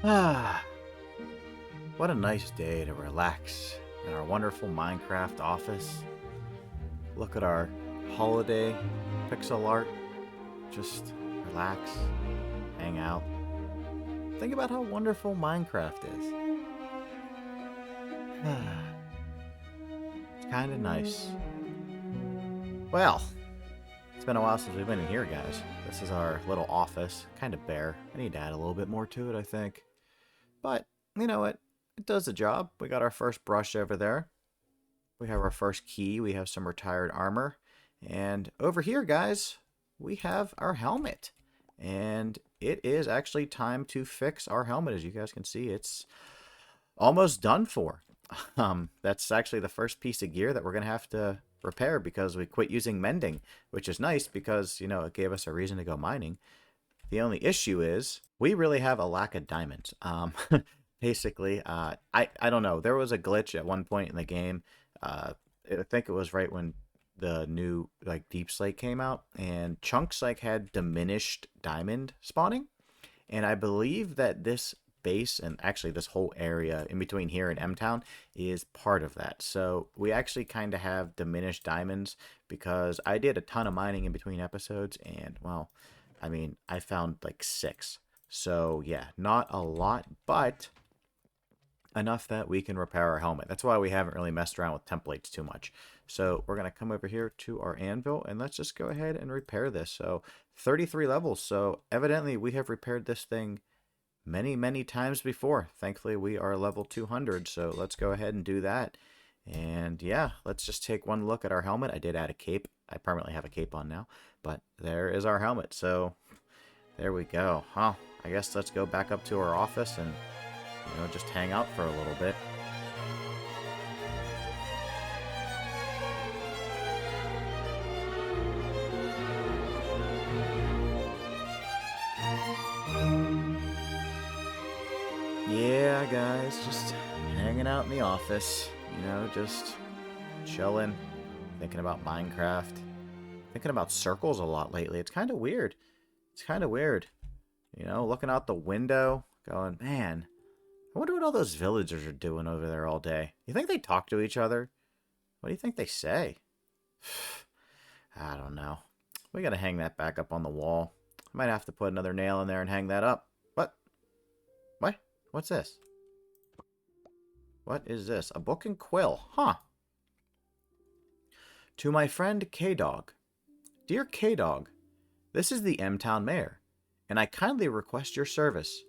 Ah, what a nice day to relax in our wonderful Minecraft office. Look at our holiday pixel art. Just relax, hang out. Think about how wonderful Minecraft is. It's kind of nice. Well, it's been a while since we've been in here, guys. This is our little office. Kind of bare. I need to add a little bit more to it, I think. But, you know what? It does the job. We got our first brush over there. We have our first key. We have some retired armor. And over here, guys, we have our helmet. And it is actually time to fix our helmet. As you guys can see, it's almost done for. That's actually the first piece of gear that we're going to have to repair because we quit using mending, which is nice because, you know, it gave us a reason to go mining. The only issue is we really have a lack of diamonds. Basically, I don't know. There was a glitch at one point in the game. I think it was right when the new like Deep Slate came out, and chunks like had diminished diamond spawning, and I believe that this base and actually this whole area in between here and M Town is part of that. So we actually kind of have diminished diamonds because I did a ton of mining in between episodes, and well, I mean, I found like 6. So yeah, not a lot, but enough that we can repair our helmet. That's why we haven't really messed around with templates too much. So we're going to come over here to our anvil and let's just go ahead and repair this. So 33 levels. So evidently we have repaired this thing many times before. Thankfully we are level 200. So let's go ahead and do that. And yeah, let's just take one look at our helmet. I did add a cape. I permanently have a cape on now, but there is our helmet. So there we go. Huh. I guess let's go back up to our office and, you know, just hang out for a little bit. Yeah, guys, just hanging out in the office, you know, just chilling, thinking about Minecraft, thinking about circles a lot lately. It's kind of weird. It's kind of weird. You know, looking out the window, going, man, I wonder what all those villagers are doing over there all day. You think they talk to each other? What do you think they say? I don't know. We gotta hang that back up on the wall. I might have to put another nail in there and hang that up. What? What? What's this? What is this? A book and quill. Huh. To my friend K-Dog. Dear K-Dog, this is the M-Town Mayor, and I kindly request your service.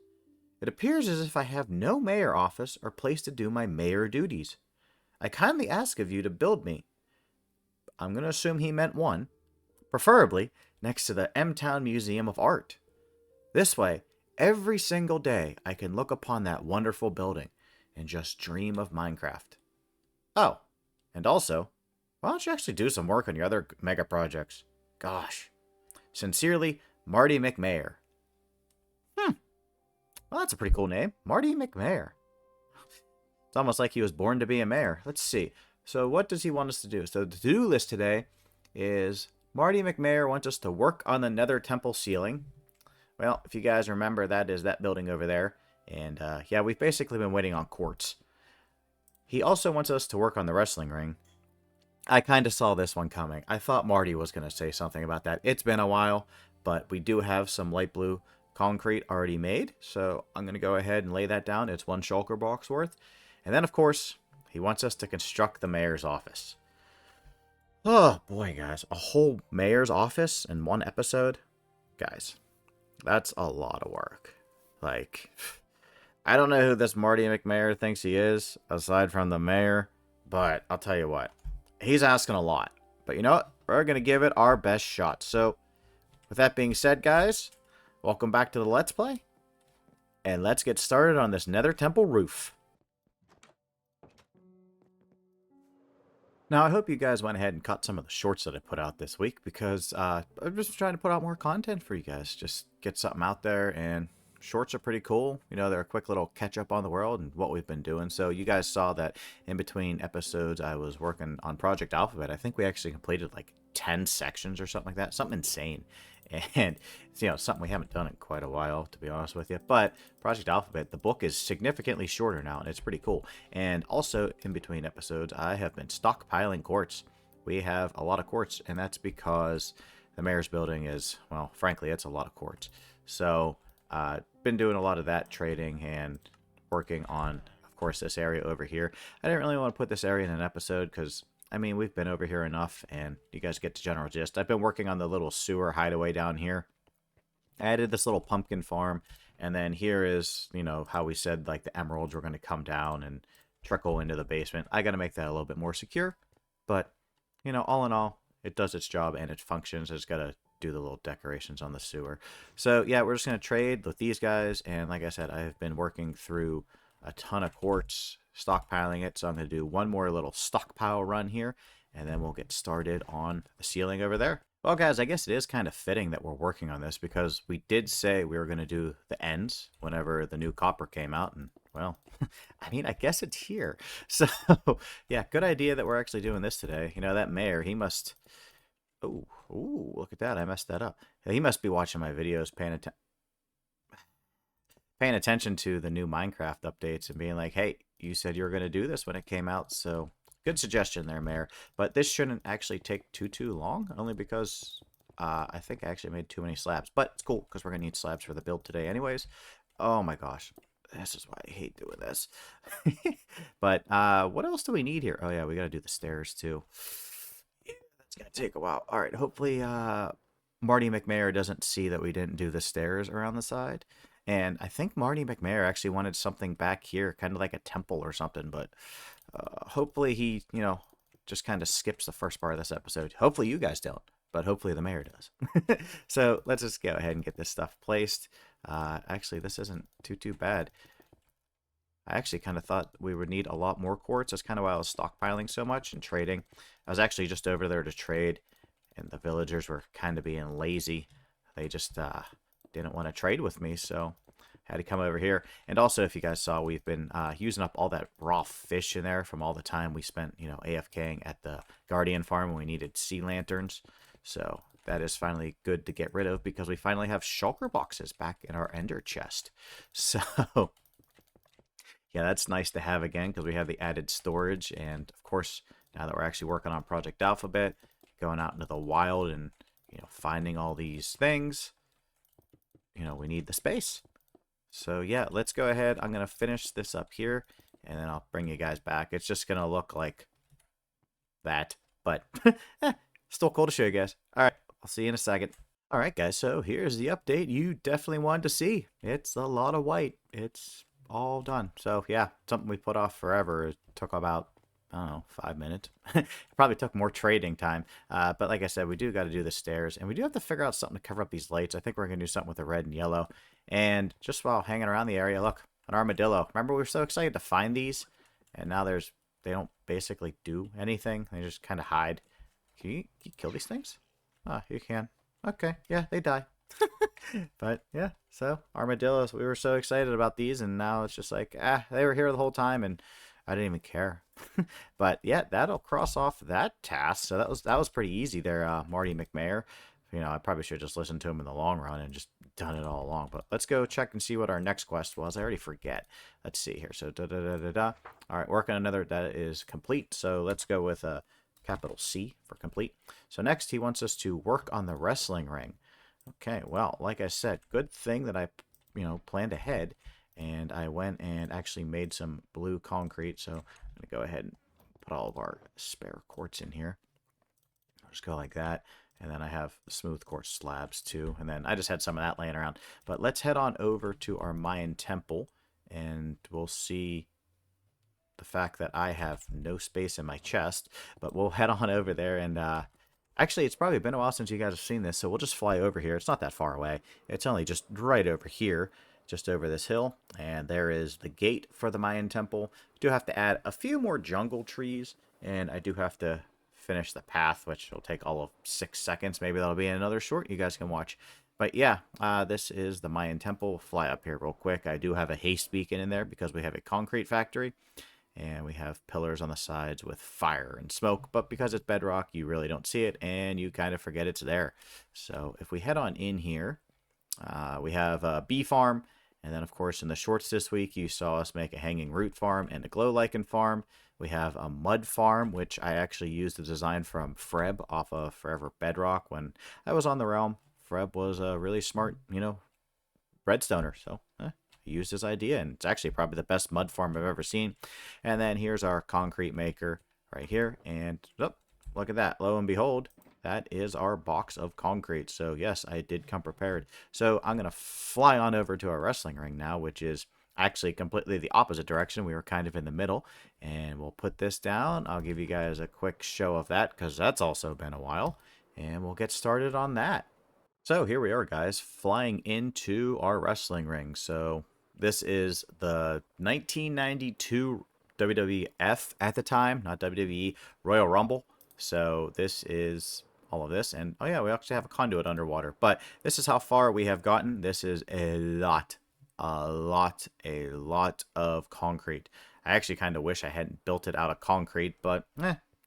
It appears as if I have no mayor office or place to do my mayor duties. I kindly ask of you to build me. I'm going to assume he meant one, preferably next to the M-Town Museum of Art. This way, every single day I can look upon that wonderful building and just dream of Minecraft. Oh, and also, why don't you actually do some work on your other mega projects? Gosh. Sincerely, Marty McMayor. Well, that's a pretty cool name. Marty McMayor. It's almost like he was born to be a mayor. Let's see. So what does he want us to do? So the to-do list today is Marty McMayor wants us to work on the Nether Temple ceiling. Well, if you guys remember, that is that building over there. And yeah, we've basically been waiting on quartz. He also wants us to work on the wrestling ring. I kind of saw this one coming. I thought Marty was going to say something about that. It's been a while, but we do have some light blue concrete already made, so I'm going to go ahead and lay that down. It's 1 shulker box worth. And then, of course, he wants us to construct the mayor's office. Oh, boy, guys. A whole mayor's office in one episode? Guys, that's a lot of work. Like, I don't know who this Marty McMayor thinks he is, aside from the mayor, but I'll tell you what. He's asking a lot. But you know what? We're going to give it our best shot. So, with that being said, guys, welcome back to the Let's Play. And let's get started on this Nether Temple roof. Now, I hope you guys went ahead and cut some of the shorts that I put out this week because I'm just trying to put out more content for you guys. Just get something out there and, shorts are pretty cool. You know, they're a quick little catch up on the world and what we've been doing. So you guys saw that in between episodes, I was working on Project Alphabet. I think we actually completed like 10 sections or something like that, something insane. And you know, something we haven't done in quite a while, to be honest with you. But Project Alphabet, the book is significantly shorter now, and it's pretty cool. And also, in between episodes, I have been stockpiling quartz. We have a lot of quartz, and that's because the mayor's building is, well, frankly, it's a lot of quartz. So, been doing a lot of that trading and working on, of course, this area over here. I didn't really want to put this area in an episode because, I mean, we've been over here enough, and you guys get the general gist. I've been working on the little sewer hideaway down here. I added this little pumpkin farm, and then here is, you know, how we said, like, the emeralds were going to come down and trickle into the basement. I got to make that a little bit more secure, but, you know, all in all, it does its job and it functions. I just got to do the little decorations on the sewer. So, yeah, we're just going to trade with these guys, and like I said, I've been working through a ton of quartz, stockpiling it, so I'm going to do one more little stockpile run here, and then we'll get started on the ceiling over there. Well, guys, I guess it is kind of fitting that we're working on this because we did say we were going to do the ends whenever the new copper came out, and, well, I mean, I guess it's here. So, yeah, good idea that we're actually doing this today. You know, that mayor, he must... Oh, look at that. I messed that up. He must be watching my videos, paying attention to the new Minecraft updates and being like, hey, you said you were going to do this when it came out, so good suggestion there, Mayor. But this shouldn't actually take too long, only because I think I actually made too many slabs. But it's cool, because we're going to need slabs for the build today anyways. Oh my gosh. This is why I hate doing this. But what else do we need here? Oh yeah, we got to do the stairs too. Yeah, that's going to take a while. All right, hopefully Marty McMayor doesn't see that we didn't do the stairs around the side. And I think Marty McMayor actually wanted something back here, kind of like a temple or something, but hopefully he, you know, just kind of skips the first part of this episode. Hopefully you guys don't, but hopefully the mayor does. So let's just go ahead and get this stuff placed. Actually, this isn't too bad. I actually kind of thought we would need a lot more quartz. That's kind of why I was stockpiling so much and trading. I was actually just over there to trade, and the villagers were kind of being lazy. They just didn't want to trade with me, so had to come over here. And also, if you guys saw, we've been using up all that raw fish in there from all the time we spent, you know, AFKing at the Guardian farm when we needed sea lanterns. So that is finally good to get rid of because we finally have shulker boxes back in our ender chest. So yeah, that's nice to have again because we have the added storage. And of course, now that we're actually working on Project Alphabet, going out into the wild and, you know, finding all these things, you know, we need the space. So yeah, let's go ahead. I'm going to finish this up here, and then I'll bring you guys back. It's just going to look like that, but still cool to show you guys. All right, I'll see you in a second. All right, guys, so here's the update you definitely wanted to see. It's a lot of white. It's all done. So yeah, something we put off forever. It took about, I don't know, 5 minutes. It probably took more trading time. But like I said, we do got to do the stairs. And we do have to figure out something to cover up these lights. I think we're going to do something with the red and yellow. And just while hanging around the area, look, an armadillo. Remember, we were so excited to find these? And now they don't basically do anything. They just kind of hide. Can you kill these things? Oh, you can. Okay, yeah, they die. But yeah, so armadillos, we were so excited about these, and now it's just like, they were here the whole time, and I didn't even care. But yeah, that'll cross off that task. So that was pretty easy there, Marty McMayor. You know, I probably should have just listened to him in the long run and just done it all along. But let's go check and see what our next quest was. I already forget. Let's see here. So All right, work on another that is complete. So let's go with a capital C for complete. So next he wants us to work on the wrestling ring. Okay, well, like I said, good thing that I, you know, planned ahead. And I went and actually made some blue concrete. So I'm going to go ahead and put all of our spare quartz in here. I'll just go like that. And then I have the smooth quartz slabs too. And then I just had some of that laying around. But let's head on over to our Mayan temple. And we'll see the fact that I have no space in my chest. But we'll head on over there. And actually, it's probably been a while since you guys have seen this. So we'll just fly over here. It's not that far away. It's only just right over here. Just over this hill, and there is the gate for the Mayan temple. I do have to add a few more jungle trees, and I do have to finish the path, which will take all of 6 seconds. Maybe that'll be another short you guys can watch. But yeah, this is the Mayan temple. Fly up here real quick. I do have a haste beacon in there because we have a concrete factory. And we have pillars on the sides with fire and smoke. But because it's bedrock, you really don't see it. And you kind of forget it's there. So if we head on in here, we have a bee farm. And then, of course, in the shorts this week, you saw us make a hanging root farm and a glow lichen farm. We have a mud farm, which I actually used the design from Freb off of Forever Bedrock when I was on the realm. Freb was a really smart, redstoner. So, I used his idea, and it's actually probably the best mud farm I've ever seen. And then here's our concrete maker right here. And, oh, look at that. Lo and behold, that is our box of concrete. So, yes, I did come prepared. So, I'm going to fly on over to our wrestling ring now, which is actually completely the opposite direction. We were kind of in the middle. And we'll put this down. I'll give you guys a quick show of that because that's also been a while. And we'll get started on that. So, here we are, guys, flying into our wrestling ring. So, this is the 1992 WWF at the time, not WWE, Royal Rumble. So this is all of this. And, oh yeah, we actually have a conduit underwater. But this is how far we have gotten. This is a lot of concrete. I actually kind of wish I hadn't built it out of concrete, but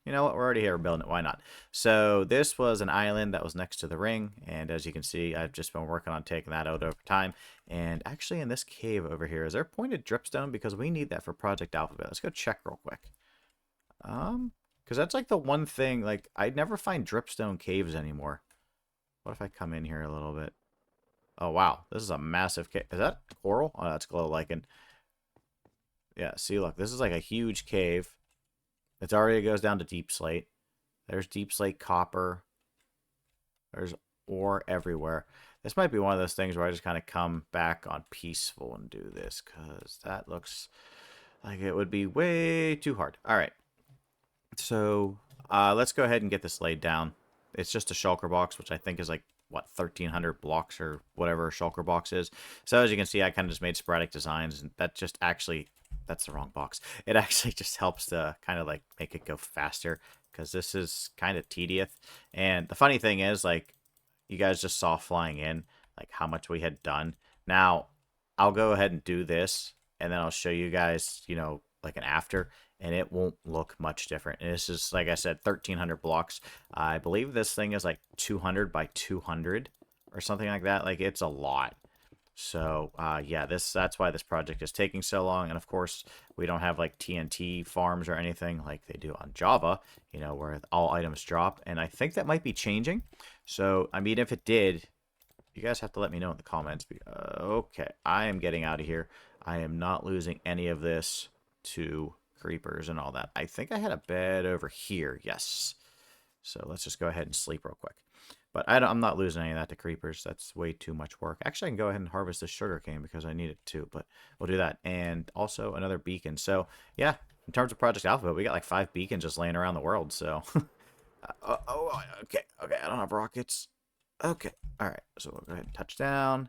you know what? We're already here building it. Why not? So this was an island that was next to the ring. And as you can see, I've just been working on taking that out over time. And actually in this cave over here, is there pointed dripstone? Because we need that for Project Alphabet. Let's go check real quick. Because that's like the one thing, like I never find dripstone caves anymore. What if I come in here a little bit? Oh, wow. This is a massive cave. Is that coral? Oh, that's glow lichen. Yeah, see, look. This is like a huge cave. It already goes down to deep slate. There's deep slate copper. There's ore everywhere. This might be one of those things where I just kind of come back on peaceful and do this because that looks like it would be way too hard. All right. So let's go ahead and get this laid down. It's just a shulker box, which I think is like, what, 1,300 blocks or whatever a shulker box is. So as you can see, I kind of just made sporadic designs, and that just actually... That's the wrong box. It actually just helps to kind of like make it go faster because this is kind of tedious. And the funny thing is, like, you guys just saw flying in, like how much we had done. Now, I'll go ahead and do this, and then I'll show you guys, like an after, and it won't look much different. And this is, like I said, 1,300 blocks. I believe this thing is like 200 by 200 or something like that. Like, it's a lot. So, yeah, that's why this project is taking so long. And, of course, we don't have, like, TNT farms or anything like they do on Java, where all items drop. And I think that might be changing. So, I mean, if it did, you guys have to let me know in the comments. Okay, I am getting out of here. I am not losing any of this to creepers and all that. I think I had a bed over here. Yes. So, let's just go ahead and sleep real quick. But I'm not losing any of that to creepers. That's way too much work. Actually, I can go ahead and harvest this sugarcane because I need it too. But we'll do that. And also another beacon. So, yeah, in terms of Project Alphabet, we got like 5 beacons just laying around the world. So, okay. I don't have rockets. Okay. All right. So we'll go ahead and touch down.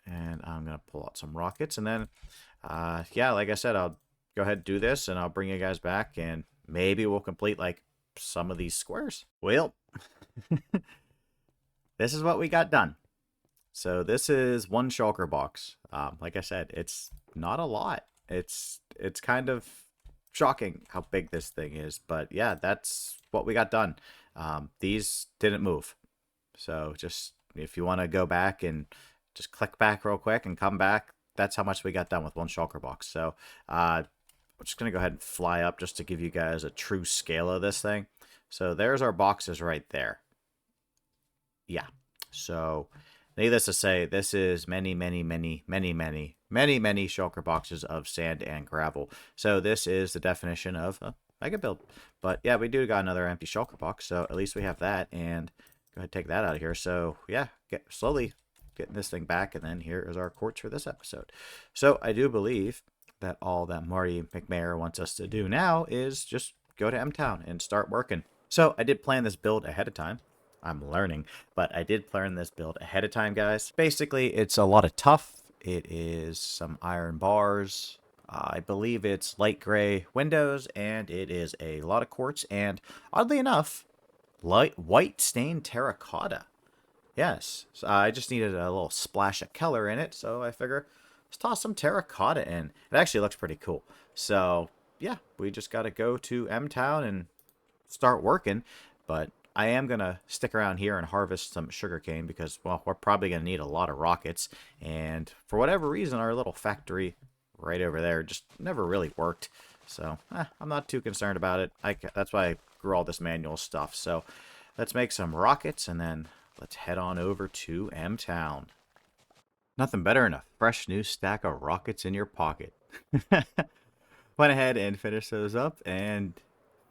And I'm going to pull out some rockets. And then, yeah, like I said, I'll go ahead and do this. And I'll bring you guys back. And maybe we'll complete like some of these squares. Well... This is what we got done. So this is one shulker box. Like I said, it's not a lot. It's kind of shocking how big this thing is. But yeah, that's what we got done. These didn't move. So just if you want to go back and just click back real quick and come back, that's how much we got done with one shulker box. So I'm just going to go ahead and fly up just to give you guys a true scale of this thing. So there's our boxes right there. Yeah, so needless to say, this is many shulker boxes of sand and gravel. So this is the definition of a mega build. But yeah, we do got another empty shulker box, so at least we have that. And go ahead and take that out of here. So yeah, slowly getting this thing back, and then here is our quartz for this episode. So I do believe that all that Marty McMayor wants us to do now is just go to M-Town and start working. So I did plan this build ahead of time. I'm learning, but I did plan this build ahead of time, guys. Basically, it's a lot of tuff. It is some iron bars. I believe it's light gray windows, and it is a lot of quartz, and oddly enough, white stained terracotta. Yes, so I just needed a little splash of color in it, so I figure let's toss some terracotta in. It actually looks pretty cool. So yeah, we just got to go to M Town and start working. But I am gonna stick around here and harvest some sugarcane because, well, we're probably gonna need a lot of rockets. And for whatever reason, our little factory right over there just never really worked. So I'm not too concerned about it. That's why I grew all this manual stuff. So let's make some rockets and then let's head on over to M Town. Nothing better than a fresh new stack of rockets in your pocket. Went ahead and finished those up and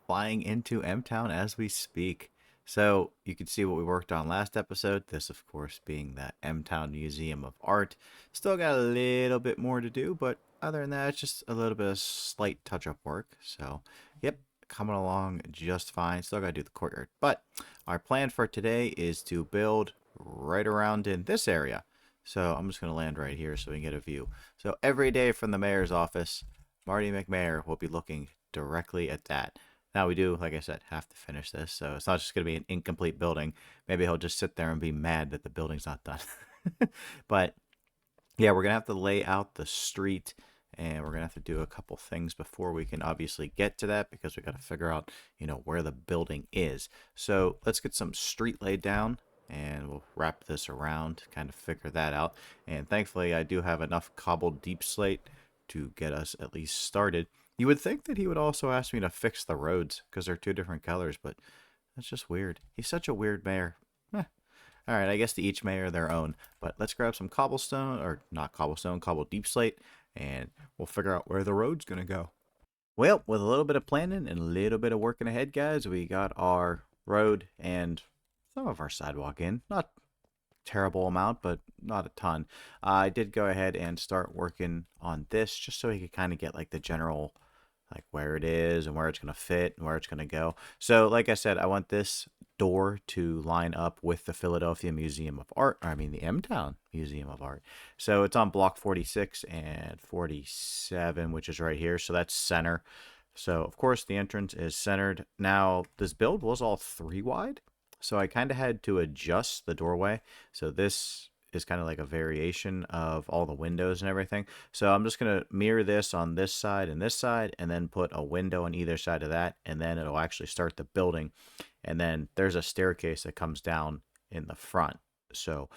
flying into M Town as we speak. So you can see what we worked on last episode. This, of course, being that M Town Museum of Art. Still got a little bit more to do, but other than that, it's just a little bit of slight touch-up work. So, yep, coming along just fine. Still got to do the courtyard. But our plan for today is to build right around in this area. So I'm just going to land right here so we can get a view. So every day from the mayor's office, Marty McMayor will be looking directly at that. Now we do, like I said, have to finish this, so it's not just going to be an incomplete building. Maybe he'll just sit there and be mad that the building's not done. But yeah, we're going to have to lay out the street, and we're going to have to do a couple things before we can obviously get to that, because we got to figure out, where the building is. So let's get some street laid down, and we'll wrap this around, kind of figure that out. And thankfully, I do have enough cobbled deep slate to get us at least started. You would think that he would also ask me to fix the roads because they're two different colors, but that's just weird. He's such a weird mayor. All right, I guess to each mayor their own. But let's grab some cobblestone, or not cobblestone, cobbled deep slate, and we'll figure out where the road's going to go. Well, with a little bit of planning and a little bit of working ahead, guys, we got our road and some of our sidewalk in. Not terrible amount, but not a ton. I did go ahead and start working on this just so he could kind of get like the general, like where it is and where it's going to fit and where it's going to go. So like I said, I want this door to line up with the Philadelphia Museum of Art, or I mean the M-Town Museum of Art. So it's on block 46 and 47, which is right here. So that's center. So of course the entrance is centered. Now this build was all 3 wide. So I kind of had to adjust the doorway. So this is kind of like a variation of all the windows and everything. So I'm just going to mirror this on this side, and then put a window on either side of that, and then it'll actually start the building. And then there's a staircase that comes down in the front. So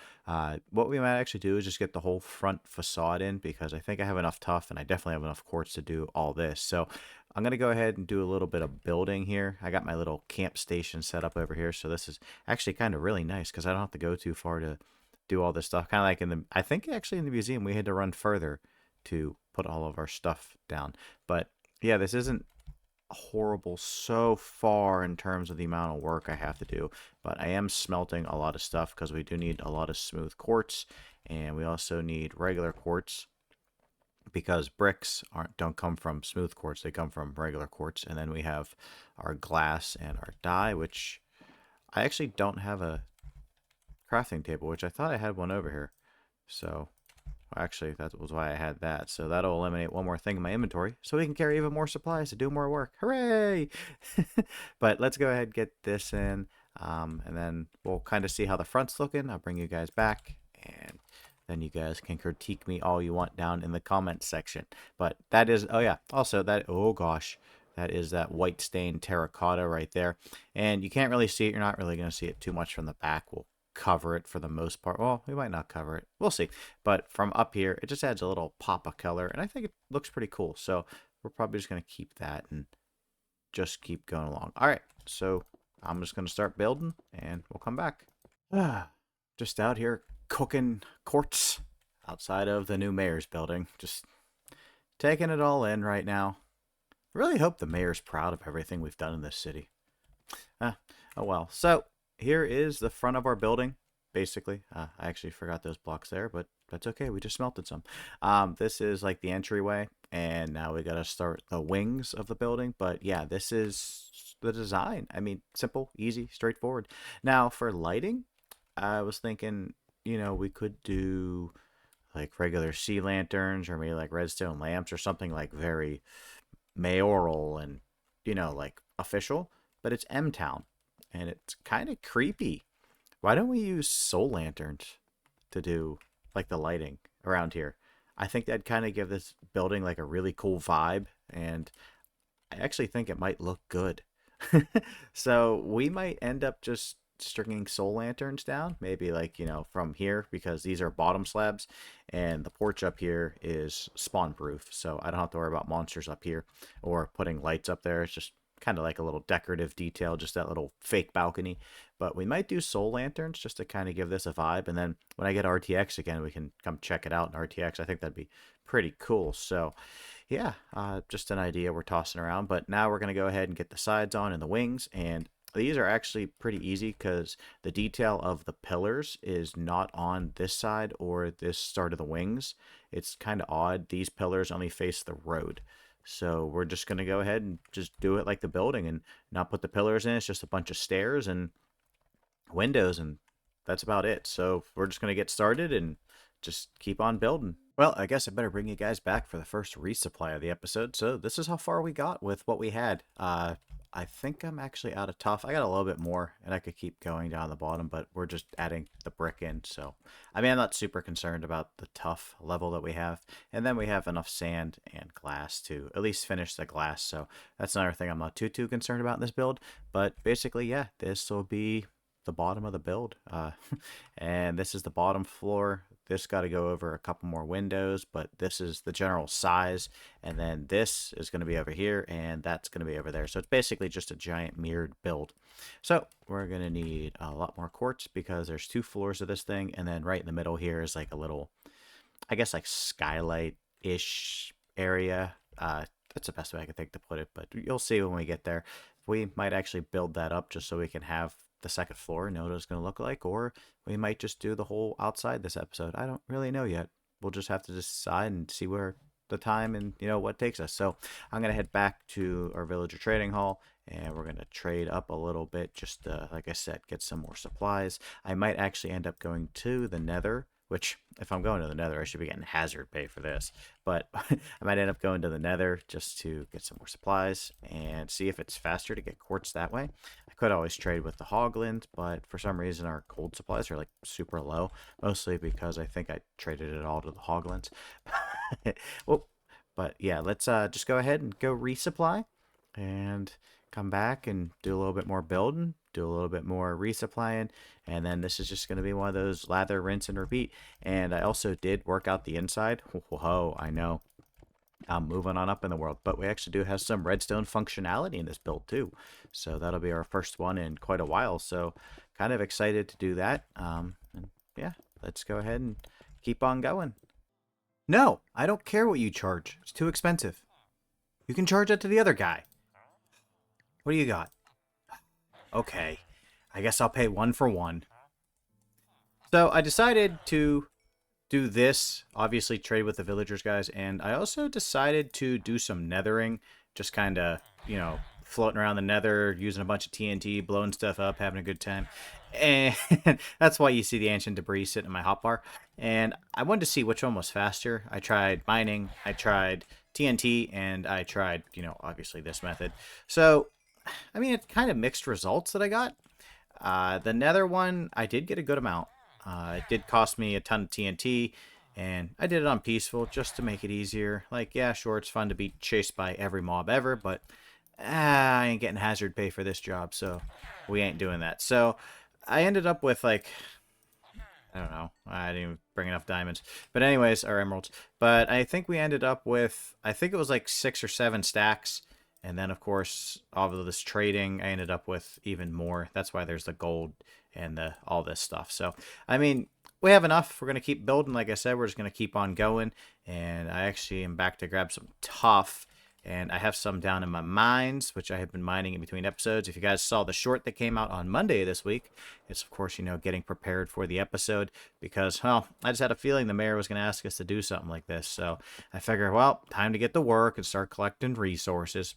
what we might actually do is just get the whole front facade in, because I think I have enough tuff and I definitely have enough quartz to do all this. So I'm going to go ahead and do a little bit of building here. I got my little camp station set up over here. So this is actually kind of really nice because I don't have to go too far to do all this stuff. Kind of like I think actually in the museum, we had to run further to put all of our stuff down. But yeah, this isn't horrible so far in terms of the amount of work I have to do, but I am smelting a lot of stuff because we do need a lot of smooth quartz, and we also need regular quartz because bricks don't come from smooth quartz, they come from regular quartz. And then we have our glass and our dye, which I actually don't have a crafting table, which I thought I had one over here. So actually, that was why I had that. So that'll eliminate one more thing in my inventory, so we can carry even more supplies to do more work. Hooray! But let's go ahead and get this in, and then we'll kind of see how the front's looking. I'll bring you guys back, and then you guys can critique me all you want down in the comments section. But that is, oh yeah, also that, oh gosh, that is that white stained terracotta right there. And you can't really see it. You're not really going to see it too much from the back. We'll cover it for the most part. Well, we might not cover it. We'll see. But from up here, it just adds a little pop of color, and I think it looks pretty cool. So we're probably just going to keep that and just keep going along. All right, so I'm just going to start building, and we'll come back. Just out here cooking quartz outside of the new mayor's building. Just taking it all in right now. I really hope the mayor's proud of everything we've done in this city. Oh well. So here is the front of our building, basically. I actually forgot those blocks there, but that's okay. We just smelted some. This is like the entryway, and now we got to start the wings of the building. But yeah, this is the design. I mean, simple, easy, straightforward. Now for lighting, I was thinking, we could do like regular sea lanterns, or maybe like redstone lamps, or something like very mayoral and, like official. But it's M-Town, and it's kind of creepy Why don't we use soul lanterns to do like the lighting around here? I think that'd kind of give this building like a really cool vibe, and I actually think it might look good. So we might end up just stringing soul lanterns down, maybe like, from here, because these are bottom slabs, and the porch up here is spawn proof. So I don't have to worry about monsters up here or putting lights up there. It's just kind of like a little decorative detail, just that little fake balcony. But we might do soul lanterns just to kind of give this a vibe. And then when I get RTX again, we can come check it out in RTX. I think that'd be pretty cool. So yeah, just an idea we're tossing around. But now we're going to go ahead and get the sides on and the wings. And these are actually pretty easy because the detail of the pillars is not on this side or this start of the wings. It's kind of odd. These pillars only face the road. So we're just going to go ahead and just do it like the building and not put the pillars in. It's just a bunch of stairs and windows, and that's about it. So we're just going to get started and just keep on building. Well, I guess I better bring you guys back for the first resupply of the episode. So this is how far we got with what we had. I think I'm actually out of tough. I got a little bit more, and I could keep going down the bottom, but we're just adding the brick in. So, I mean, I'm not super concerned about the tough level that we have. And then we have enough sand and glass to at least finish the glass. So that's another thing I'm not too concerned about in this build. But basically, yeah, this will be the bottom of the build. And this is the bottom floor. This got to go over a couple more windows, but this is the general size. And then this is going to be over here, and that's going to be over there. So it's basically just a giant mirrored build. So we're going to need a lot more quartz because there's 2 floors of this thing. And then right in the middle here is like a little, I guess, like skylight-ish area. That's the best way I can think to put it, but you'll see when we get there. We might actually build that up just so we can have the second floor and know what it's going to look like, or we might just do the whole outside this episode. I don't really know yet. We'll just have to decide and see where the time and what takes us. So I'm going to head back to our villager trading hall, and we're going to trade up a little bit, just like I said, get some more supplies. I might actually end up going to the nether, which if I'm going to the nether, I should be getting hazard pay for this. But I might end up going to the nether just to get some more supplies and see if it's faster to get quartz that way. I could always trade with the hoglins, but for some reason our gold supplies are like super low, mostly because I think I traded it all to the hoglins. Well, but yeah, let's just go ahead and go resupply and come back and do a little bit more building, do a little bit more resupplying, and then this is just going to be one of those lather, rinse, and repeat. And I also did work out the inside. Whoa, I know. I'm moving on up in the world, but we actually do have some redstone functionality in this build too. So that'll be our first one in quite a while. So kind of excited to do that. And yeah, let's go ahead and keep on going. No, I don't care what you charge. It's too expensive. You can charge that to the other guy. What do you got? Okay, I guess I'll pay 1 for 1. So I decided to do this, obviously trade with the villagers guys, and I also decided to do some nethering, just kind of, floating around the nether, using a bunch of TNT, blowing stuff up, having a good time. And that's why you see the ancient debris sitting in my hotbar. And I wanted to see which one was faster. I tried mining, I tried TNT, and I tried, obviously this method. So I mean, it's kind of mixed results that I got. The nether one, I did get a good amount. It did cost me a ton of TNT, and I did it on peaceful just to make it easier. Like, yeah, sure, it's fun to be chased by every mob ever, but I ain't getting hazard pay for this job, so we ain't doing that. So I ended up with, like, I don't know. I didn't even bring enough diamonds. But anyways, or emeralds. But I think we ended up with, I think it was like 6 or 7 stacks. And then, of course, all of this trading, I ended up with even more. That's why there's the gold and all this stuff. So, I mean, we have enough. We're going to keep building. Like I said, we're just going to keep on going. And I actually am back to grab some tough. And I have some down in my mines, which I have been mining in between episodes. If you guys saw the short that came out on Monday this week, it's, of course, getting prepared for the episode. Because, well, I just had a feeling the mayor was going to ask us to do something like this. So I figured, well, time to get to work and start collecting resources.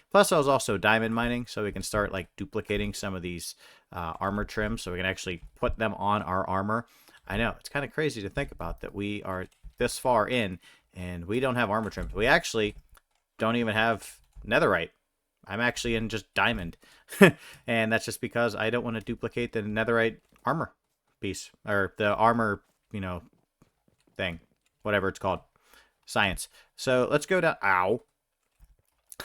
Plus I was also diamond mining, so we can start, like, duplicating some of these armor trims. So we can actually put them on our armor. I know, it's kind of crazy to think about that we are this far in, and we don't have armor trims. We actually don't even have netherite. I'm actually in just diamond. And that's just because I don't want to duplicate the netherite armor piece, or the armor, thing, whatever it's called, science. So let's go down. Ow.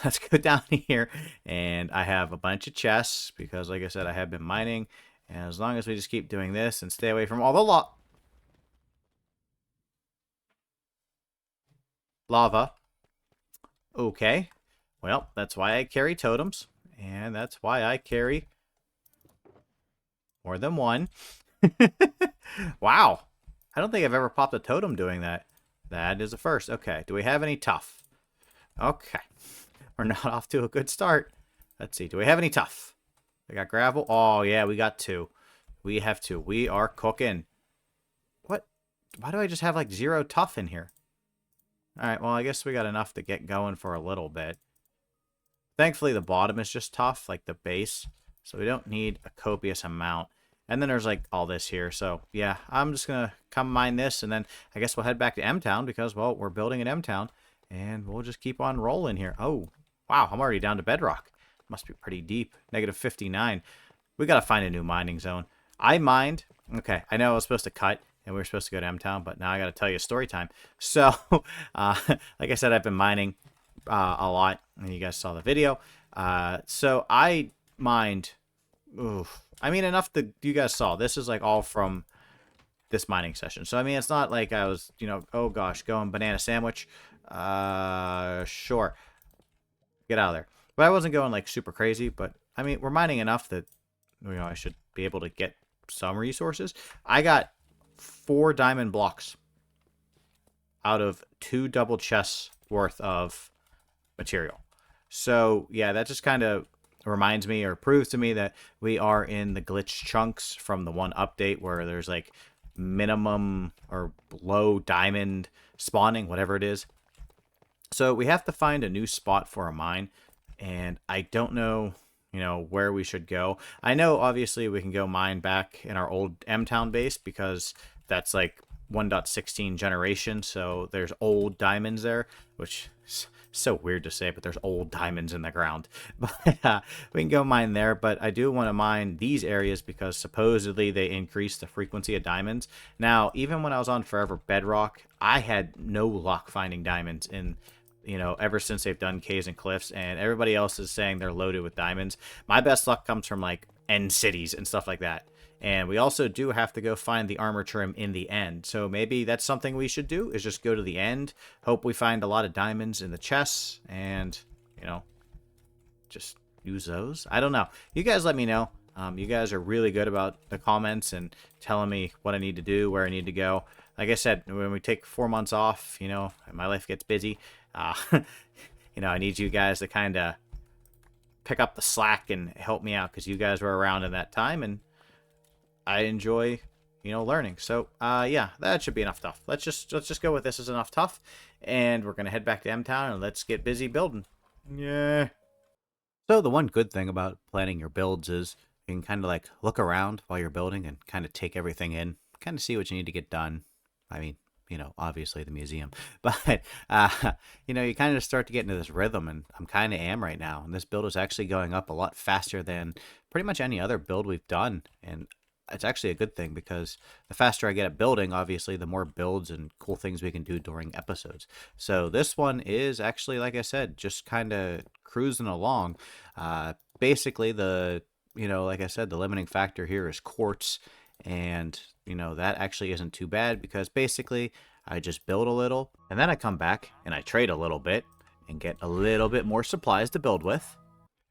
Let's go down here, and I have a bunch of chests because, like I said, I have been mining. And as long as we just keep doing this and stay away from all the lava. Okay. Well, that's why I carry totems, and that's why I carry more than one. Wow. I don't think I've ever popped a totem doing that. That is a first. Okay. Do we have any tough? Okay. We're not off to a good start. Let's see. Do we have any tough? We got gravel. Oh, yeah, we got 2. We have 2. We are cooking. What? Why do I just have like 0 tough in here? All right, well, I guess we got enough to get going for a little bit. Thankfully, the bottom is just tough, like the base. So we don't need a copious amount. And then there's like all this here. So, yeah, I'm just going to come mine this. And then I guess we'll head back to M-Town because, well, we're building an M-Town. And we'll just keep on rolling here. Oh, wow, I'm already down to bedrock. Must be pretty deep. Negative 59. We got to find a new mining zone. I mined. Okay, I know I was supposed to cut, and we were supposed to go to M-Town, but now I got to tell you a story time. So, like I said, I've been mining a lot, and you guys saw the video. So I mined, I mean, enough that you guys saw. This is like all from this mining session. So, I mean, it's not like I was, oh gosh, going banana sandwich. Sure. Get out of there. But I wasn't going like super crazy, but I mean, we're mining enough that, I should be able to get some resources. I got 4 diamond blocks out of 2 double chests worth of material. So, yeah, that just kind of reminds me or proves to me that we are in the glitch chunks from the one update where there's like minimum or low diamond spawning, whatever it is. So we have to find a new spot for a mine, and I don't know, where we should go. I know, obviously, we can go mine back in our old M-Town base because that's like 1.16 generation, so there's old diamonds there, which is so weird to say, but there's old diamonds in the ground. But we can go mine there, but I do want to mine these areas because supposedly they increase the frequency of diamonds. Now, even when I was on Forever Bedrock, I had no luck finding diamonds in, ever since they've done caves and cliffs, and everybody else is saying they're loaded with diamonds. My best luck comes from like end cities and stuff like that. And we also do have to go find the armor trim in the end. So maybe that's something we should do, is just go to the end, hope we find a lot of diamonds in the chests, and, just use those. I don't know. You guys let me know. You guys are really good about the comments and telling me what I need to do, where I need to go. Like I said, when we take 4 months off, my life gets busy. I need you guys to kind of pick up the slack and help me out because you guys were around in that time, and I enjoy, learning. So, yeah, that should be enough tough. Let's just go with this as enough tough, and we're gonna head back to M-Town and let's get busy building. Yeah. So the one good thing about planning your builds is you can kind of like look around while you're building and kind of take everything in, kind of see what you need to get done. I mean, obviously the museum, but, you kind of start to get into this rhythm, and I'm kind of am right now. And this build is actually going up a lot faster than pretty much any other build we've done. And it's actually a good thing because the faster I get at building, obviously, the more builds and cool things we can do during episodes. So this one is actually, like I said, just kind of cruising along. Basically, like I said, the limiting factor here is quartz. And, that actually isn't too bad because basically I just build a little and then I come back and I trade a little bit and get a little bit more supplies to build with.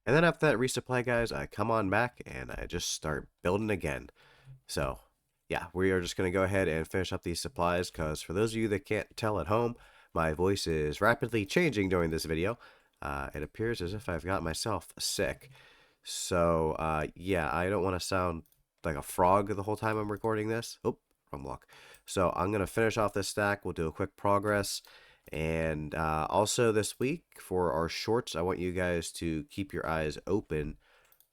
And then after that resupply, guys, I come on back and I just start building again. So, yeah, we are just going to go ahead and finish up these supplies because for those of you that can't tell at home, my voice is rapidly changing during this video. It appears as if I've got myself sick. So, yeah, I don't want to sound like a frog the whole time I'm recording this. Oh, wrong block. So I'm going to finish off this stack. We'll do a quick progress. And also this week for our shorts, I want you guys to keep your eyes open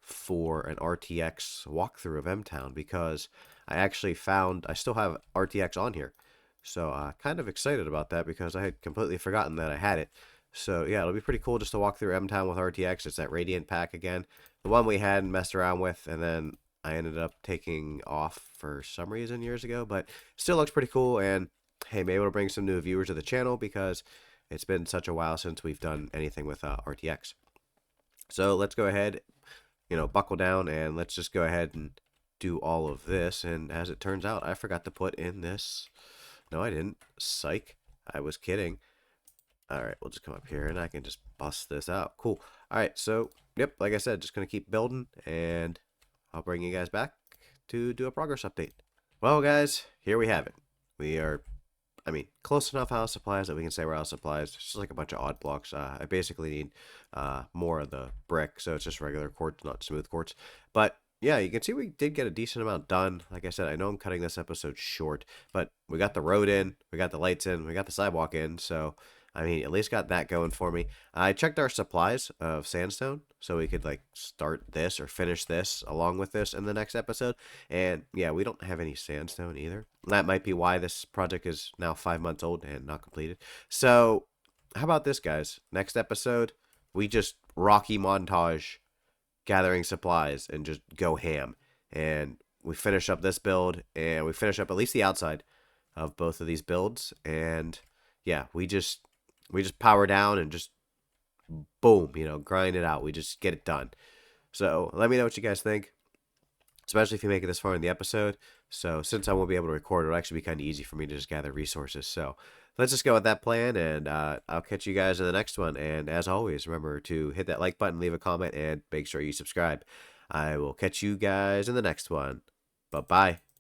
for an RTX walkthrough of M-Town because I actually found I still have RTX on here. So kind of excited about that because I had completely forgotten that I had it. So yeah, it'll be pretty cool just to walk through M-Town with RTX. It's that Radiant pack again. The one we had and messed around with, and then I ended up taking off for some reason years ago, but still looks pretty cool. And hey, maybe it'll bring some new viewers to the channel because it's been such a while since we've done anything with RTX. So let's go ahead, buckle down and let's just go ahead and do all of this. And as it turns out, I forgot to put in this. No, I didn't. Psych. I was kidding. All right, we'll just come up here and I can just bust this out. Cool. All right, so, yep, like I said, just going to keep building and I'll bring you guys back to do a progress update. Well, guys, here we have it. We are, close enough out of supplies that we can say we're out of supplies. It's just like a bunch of odd blocks. I basically need more of the brick, so it's just regular quartz, not smooth quartz. But yeah, you can see we did get a decent amount done. Like I said, I know I'm cutting this episode short, but we got the road in, we got the lights in, we got the sidewalk in, so at least got that going for me. I checked our supplies of sandstone so we could like start this or finish this along with this in the next episode. And yeah, we don't have any sandstone either. That might be why this project is now 5 months old and not completed. So how about this, guys? Next episode, we just Rocky montage gathering supplies and just go ham. And we finish up this build and we finish up at least the outside of both of these builds. And yeah, we just power down and just boom, grind it out. We just get it done. So let me know what you guys think, especially if you make it this far in the episode. So since I won't be able to record, it'll actually be kind of easy for me to just gather resources. So let's just go with that plan, and I'll catch you guys in the next one. And as always, remember to hit that like button, leave a comment, and make sure you subscribe. I will catch you guys in the next one. Bye-bye.